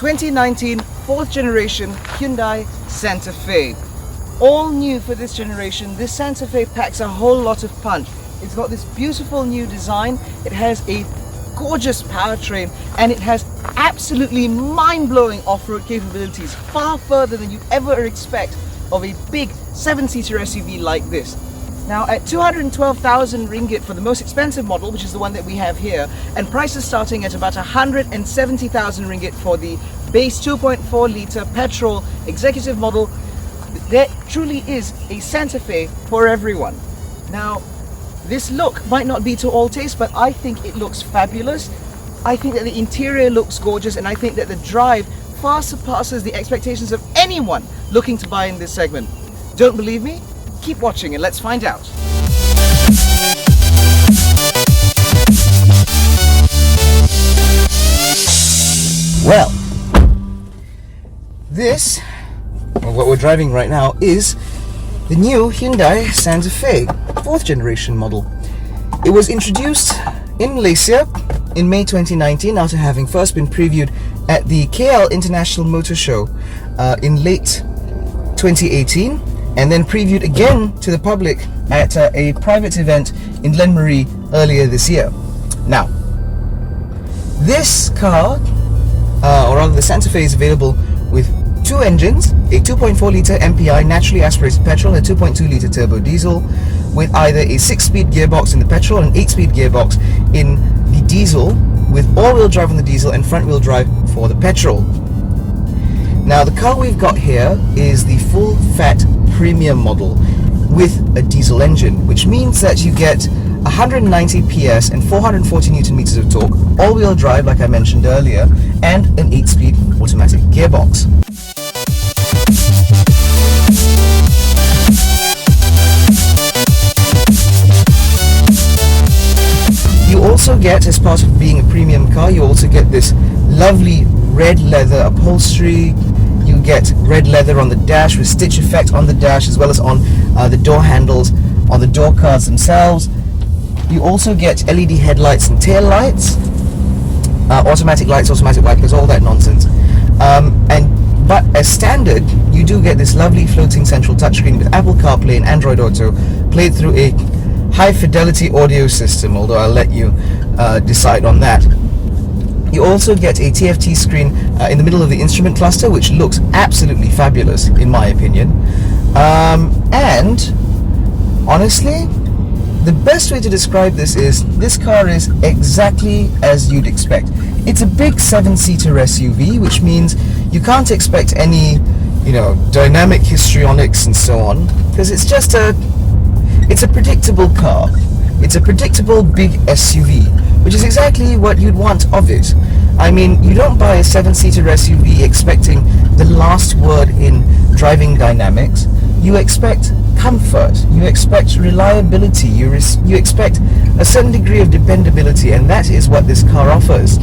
2019 fourth generation Hyundai Santa Fe. All new for this generation, this Santa Fe packs a whole lot of punch. It's got this beautiful new design, it has a gorgeous powertrain, and it has absolutely mind-blowing off-road capabilities, far further than you ever expect of a big 7-seater SUV like this. Now at 212,000 ringgit for the most expensive model, which is the one that we have here, and prices starting at about 170,000 ringgit for the base 2.4 litre petrol executive model, there truly is a Santa Fe for everyone. Now, this look might not be to all taste, but I think it looks fabulous. I think that the interior looks gorgeous, and I think that the drive far surpasses the expectations of anyone looking to buy in this segment. Don't believe me? Keep watching and let's find out. Well, this, what we're driving right now, is the new Hyundai Santa Fe, 4th generation model. It was introduced in Malaysia in May 2019 after having first been previewed at the KL International Motor Show in late 2018, and then previewed again to the public at a private event in Glenmarie earlier this year. Now, this car, or rather the Santa Fe, is available with two engines, a 2.4 litre MPI naturally aspirated petrol and a 2.2 litre turbo diesel, with either a 6-speed gearbox in the petrol and an 8-speed gearbox in the diesel, with all-wheel drive on the diesel and front-wheel drive for the petrol. Now, the car we've got here is the full-fat premium model with a diesel engine, which means that you get 190 PS and 440 Newton meters of torque, all-wheel drive like I mentioned earlier, and an 8-speed automatic gearbox. You also get, as part of being a premium car, you also get this lovely red leather upholstery. You get red leather on the dash with stitch effect on the dash, as well as on the door handles, on the door cards themselves. You also get LED headlights and tail lights, automatic lights, automatic wipers, all that nonsense. But as standard, you do get this lovely floating central touchscreen with Apple CarPlay and Android Auto, played through a high fidelity audio system, although I'll let you decide on that. You also get a TFT screen in the middle of the instrument cluster, which looks absolutely fabulous in my opinion. And honestly, the best way to describe this is, this car is exactly as you'd expect. It's a big 7-seater SUV, which means you can't expect any, dynamic histrionics and so on, because it's just it's a predictable car. It's a predictable big SUV, which is exactly what you'd want of it. I mean, you don't buy a 7-seater SUV expecting the last word in driving dynamics. You expect comfort, you expect reliability, you expect a certain degree of dependability, and that is what this car offers.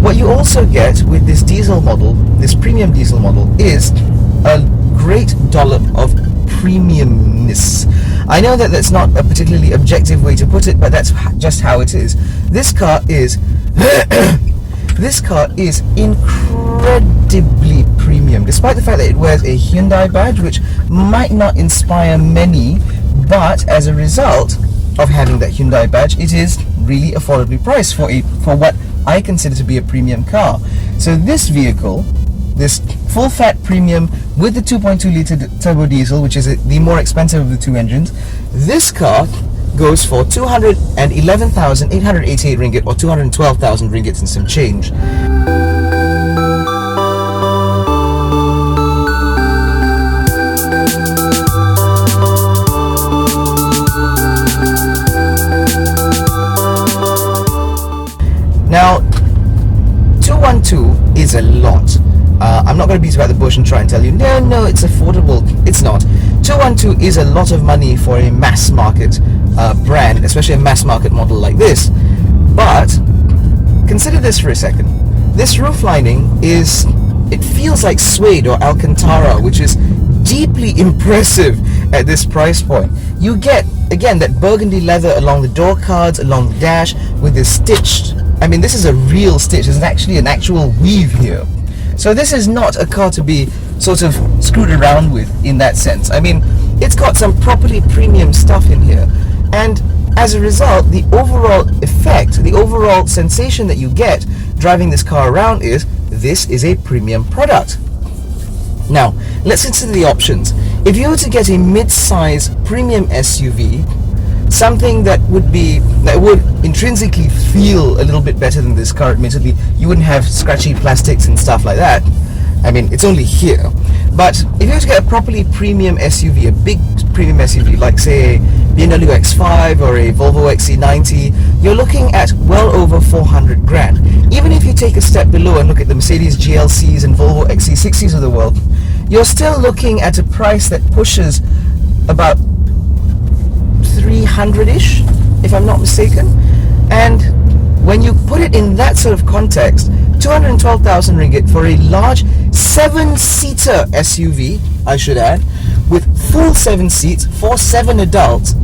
What you also get with this diesel model, this premium diesel model, is a great dollop of premiumness. I know that that's not a particularly objective way to put it, but that's just how it is. This car is this car is incredibly premium, despite the fact that it wears a Hyundai badge, which might not inspire many, but as a result of having that Hyundai badge, it is really affordably priced for what I consider to be a premium car. So this vehicle, this full-fat premium with the 2.2 litre turbo diesel, which is the more expensive of the two engines, this car goes for 211,888 ringgit, or 212,000 ringgit and some change. Now, 212 is a lot. I'm not going to beat about the bush and try and tell you, no, it's affordable. It's not. 212 is a lot of money for a mass market brand, especially a mass market model like this. But consider this for a second. This roof lining it feels like suede or Alcantara, which is deeply impressive at this price point. You get, again, that burgundy leather along the door cards, along the dash, with this stitched I mean, this is a real stitch. There's actually an actual weave here. So this is not a car to be sort of screwed around with in that sense. I mean, it's got some properly premium stuff in here. And as a result, the overall effect, the overall sensation that you get driving this car around is, this is a premium product. Now, let's consider the options. If you were to get a mid-size premium SUV, something that would intrinsically feel a little bit better than this car, admittedly, you wouldn't have scratchy plastics and stuff like that. I mean, it's only here. But if you were to get a properly premium SUV, a big premium SUV, like say a BMW X5 or a Volvo XC90, you're looking at well over 400 grand. Even if you take a step below and look at the Mercedes GLCs and Volvo XC60s of the world, you're still looking at a price that pushes about 300-ish, if I'm not mistaken. And when you put it in that sort of context, 212,000 ringgit for a large 7-seater SUV, I should add, with full 7 seats for 7 adults,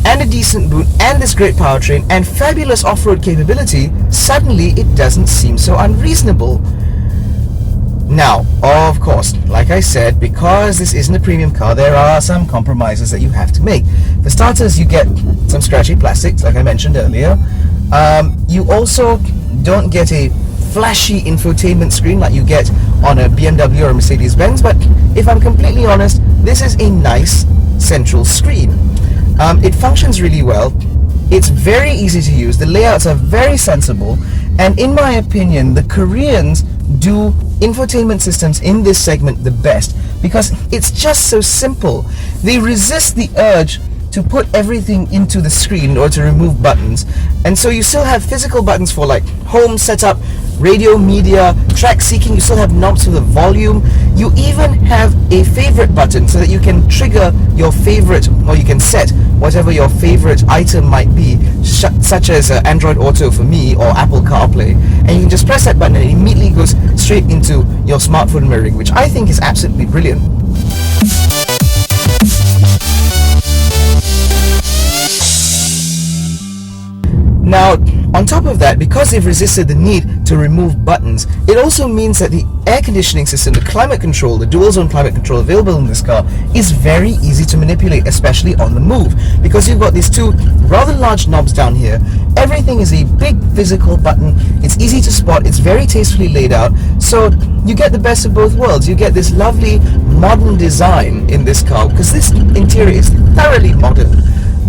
and a decent boot, and this great powertrain, and fabulous off-road capability, suddenly it doesn't seem so unreasonable. Now, of course, like I said, because this isn't a premium car, there are some compromises that you have to make. For starters, you get some scratchy plastics, like I mentioned earlier. You also don't get a flashy infotainment screen like you get on a BMW or a Mercedes-Benz, but if I'm completely honest, this is a nice central screen. It functions really well. It's very easy to use. The layouts are very sensible, and in my opinion, the Koreans do infotainment systems in this segment the best because it's just so simple. They resist the urge to put everything into the screen or to remove buttons, and so you still have physical buttons for like home setup, radio, media, track seeking. You still have knobs for the volume. You even have a favorite button so that you can trigger your favorite, or you can set whatever your favorite item might be, such as Android Auto for me or Apple CarPlay, and you can just press that button and it immediately goes straight into your smartphone mirroring, which I think is absolutely brilliant. Now, on top of that, because they've resisted the need to remove buttons, it also means that the air conditioning system, the climate control, the dual zone climate control available in this car is very easy to manipulate, especially on the move, because you've got these two rather large knobs down here. Everything is a big physical button. It's easy to spot. It's very tastefully laid out. So you get the best of both worlds. You get this lovely modern design in this car, because this interior is thoroughly modern,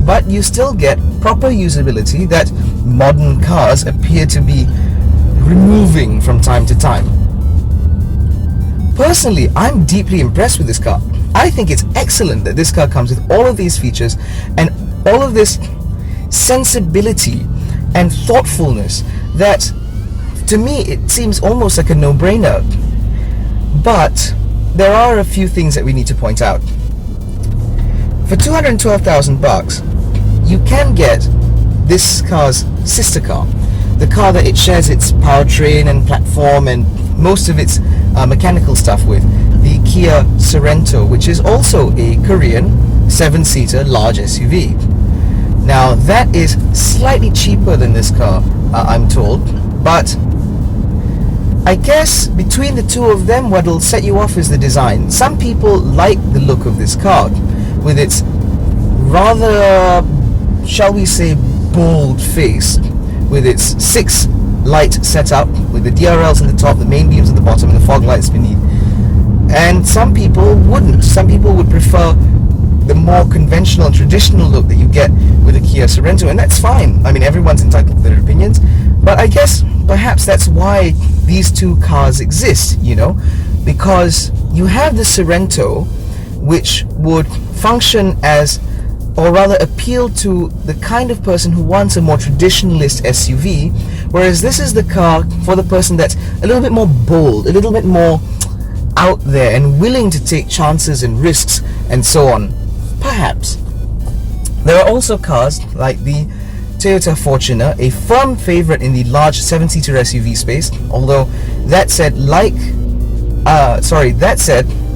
but you still get proper usability that modern cars appear to be removing from time to time. Personally, I'm deeply impressed with this car. I think it's excellent that this car comes with all of these features and all of this sensibility and thoughtfulness that, to me, it seems almost like a no-brainer. But there are a few things that we need to point out. For 212,000 bucks, you can get this car's sister car, the car that it shares its powertrain and platform and most of its mechanical stuff with, the Kia Sorento, which is also a Korean 7-seater large SUV. Now that is slightly cheaper than this car, I'm told, but I guess between the two of them, what'll set you off is the design. Some people like the look of this car with its rather, shall we say, bold face, with its 6 light setup, with the DRLs on the top, the main beams at the bottom, and the fog lights beneath. And some people wouldn't. Some people would prefer the more conventional and traditional look that you get with a Kia Sorento, and that's fine. I mean, everyone's entitled to their opinions, but I guess perhaps that's why these two cars exist, you know, because you have the Sorento, which would function as, or rather appeal to, the kind of person who wants a more traditionalist SUV, whereas this is the car for the person that's a little bit more bold, a little bit more out there and willing to take chances and risks and so on. Perhaps. There are also cars like the Toyota Fortuner, a firm favorite in the large 7-seater SUV space, although that said,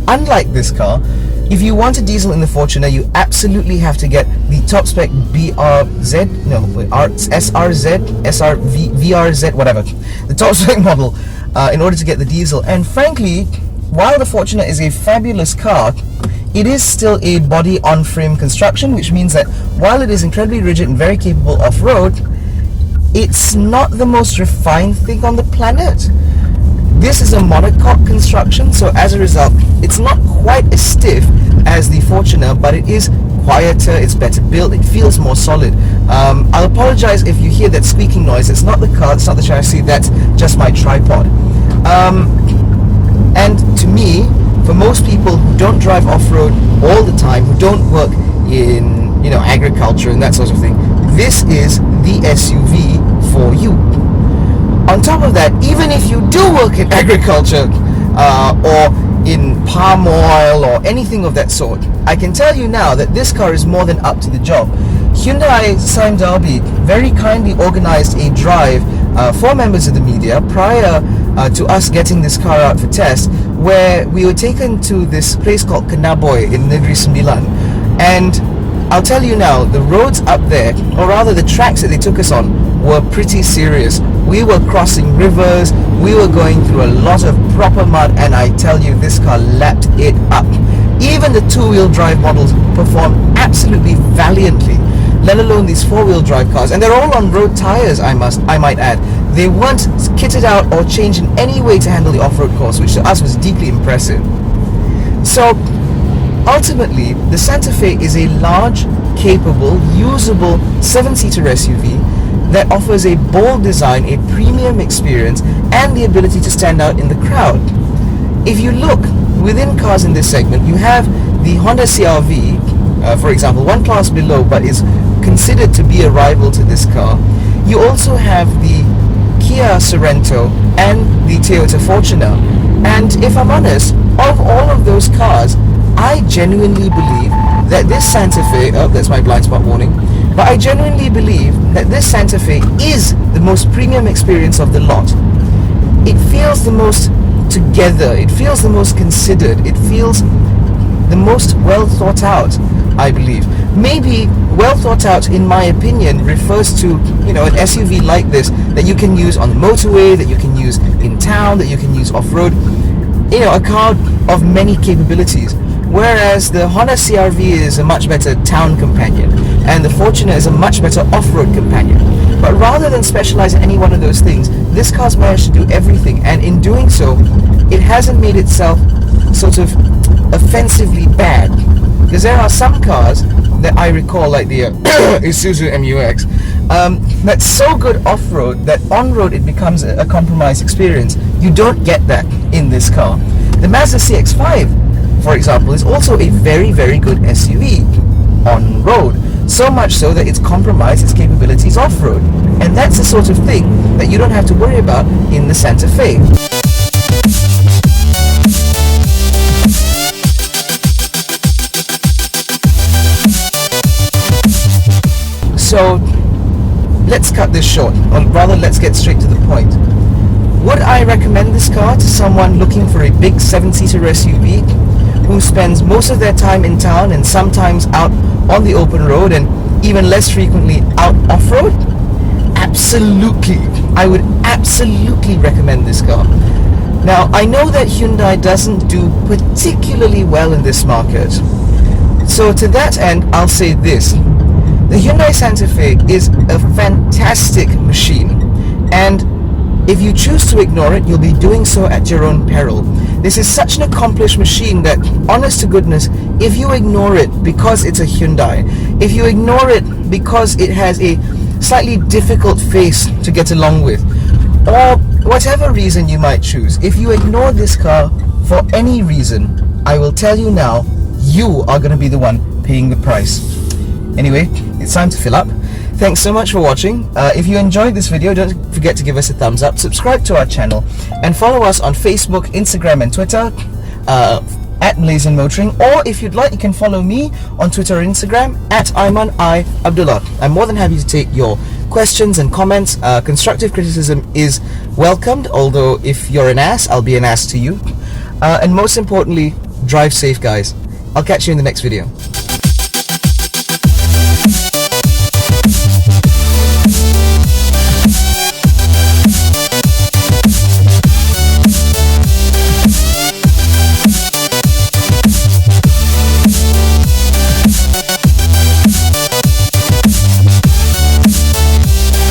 unlike this car, If you want a diesel in the Fortuner, you absolutely have to get the top spec VRZ, whatever, the top spec model in order to get the diesel. And frankly, while the Fortuner is a fabulous car, it is still a body on frame construction, which means that while it is incredibly rigid and very capable off-road, it's not the most refined thing on the planet. This is a monocoque construction, so as a result, it's not quite as stiff as the Fortuner, but it is quieter, it's better built, it feels more solid. I'll apologize if you hear that squeaking noise. It's not the car, it's not the chassis, that's just my tripod. And to me, for most people who don't drive off-road all the time, who don't work in, agriculture and that sort of thing, this is the SUV for you. On top of that, even if you do work in agriculture or in palm oil or anything of that sort, I can tell you now that this car is more than up to the job. Hyundai Santa Fe very kindly organized a drive for members of the media prior to us getting this car out for test, where we were taken to this place called Kanaboy in Negeri Sembilan. And I'll tell you now, the roads up there, or rather the tracks that they took us on, were pretty serious. We were crossing rivers, we were going through a lot of proper mud, and I tell you, this car lapped it up. Even the two-wheel drive models perform absolutely valiantly, let alone these four-wheel drive cars. And they're all on road tires, I might add. They weren't kitted out or changed in any way to handle the off-road course, which to us was deeply impressive. So ultimately, the Santa Fe is a large, capable, usable 7-seater SUV that offers a bold design, a premium experience, and the ability to stand out in the crowd. If you look within cars in this segment, you have the Honda CR-V, for example, one class below, but is considered to be a rival to this car. You also have the Kia Sorento and the Toyota Fortuner. And if I'm honest, of all of those cars, I genuinely believe that this Santa Fe, that's my blind spot warning, but I genuinely believe that this Santa Fe is the most premium experience of the lot. It feels the most together, it feels the most considered, it feels the most well thought out, I believe. Maybe well thought out, in my opinion, refers to, an SUV like this that you can use on the motorway, that you can use in town, that you can use off-road. A car of many capabilities. Whereas the Honda CR-V is a much better town companion, and the Fortuner is a much better off-road companion. But rather than specialize in any one of those things, this car's managed to do everything, and in doing so, it hasn't made itself sort of offensively bad. Because there are some cars that I recall, like the Isuzu MU-X, that's so good off-road that on-road it becomes a compromise experience. You don't get that in this car. The Mazda CX-5, for example, is also a very, very good SUV on road. So much so that it's compromised its capabilities off-road. And that's the sort of thing that you don't have to worry about in the Santa Fe. So let's cut this short, or rather let's get straight to the point. Would I recommend this car to someone looking for a big 7-seater SUV who spends most of their time in town and sometimes out on the open road and even less frequently out off-road? Absolutely. I would absolutely recommend this car. Now, I know that Hyundai doesn't do particularly well in this market. So to that end, I'll say this. The Hyundai Santa Fe is a fantastic machine, and if you choose to ignore it, you'll be doing so at your own peril. This is such an accomplished machine that, honest to goodness, if you ignore it because it's a Hyundai, if you ignore it because it has a slightly difficult face to get along with, or whatever reason you might choose, if you ignore this car for any reason, I will tell you now, you are going to be the one paying the price. Anyway, it's time to fill up. Thanks so much for watching. If you enjoyed this video, don't forget to give us a thumbs up, subscribe to our channel, and follow us on Facebook, Instagram, and Twitter at Malaysian Motoring. Or if you'd like, you can follow me on Twitter or Instagram at Aiman I Abdullah. I'm more than happy to take your questions and comments. Constructive criticism is welcomed, although if you're an ass, I'll be an ass to you. And most importantly, drive safe, guys. I'll catch you in the next video.